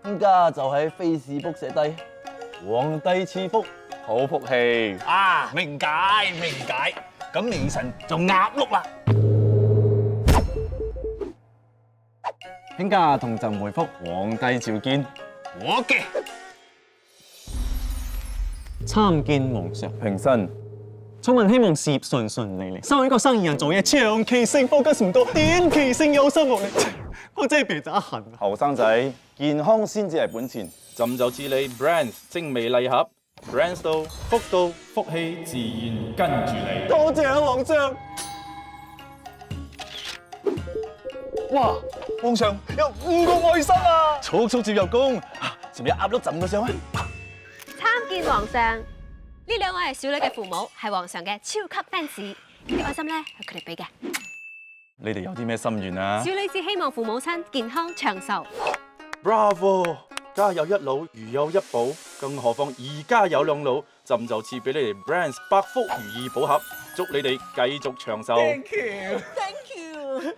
依家就喺 Facebook 寫低，皇帝賜福，好福氣。啊，明解明解。咁微臣就鴨碌啦。卿家同朕回覆，皇帝召見。我嘅參見皇上。平身。寵文希望事業順順利利，身為一個生意人做嘢，長期性 focus 唔到，短期性有心無力，我真係病得一痕。後生仔，健康先至係本錢。朕就賜你 Brands 精美禮盒 ，Brands 到福到，福氣自然跟住你。多謝皇上。哇！皇上有5個愛心啊！速速接入宮，前面壓咗朕嘅相啊！參見皇上，呢兩位係小女嘅父母，係皇上嘅超級 fans。呢啲愛心咧係佢哋俾嘅。你哋有啲咩心願啊？小女只希望父母親健康長壽。 Bravo！家有一老，如有一寶，更何況而家有兩老，朕就賜俾你哋 Brands 百福如意寶盒，祝你哋繼續長壽。Thank you，Thank you。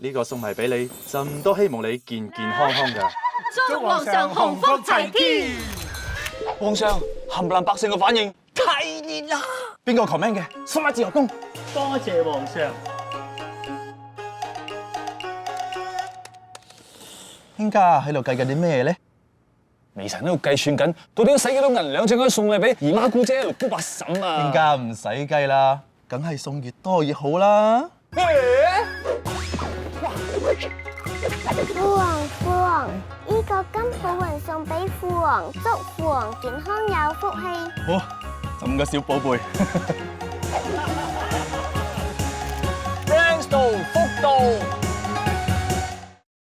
呢個送埋俾你，朕都希望你健健康康㗎。祝皇上鴻福齊天。皇上，冚唪唥百姓嘅反應太熱啦！邊個 comment 嘅？速馬自由宮。多謝皇上。卿家喺度計緊啲咩咧？微臣喺度計算緊，到底要使幾多銀兩先可以送禮俾姨媽姑姐、六姑八嬸啊？卿家唔使計啦，梗係送越多越好啦。父王，呢個金寶雲送俾父王，祝父王健康有福氣。好，朕嘅小寶貝。Brands 到福到。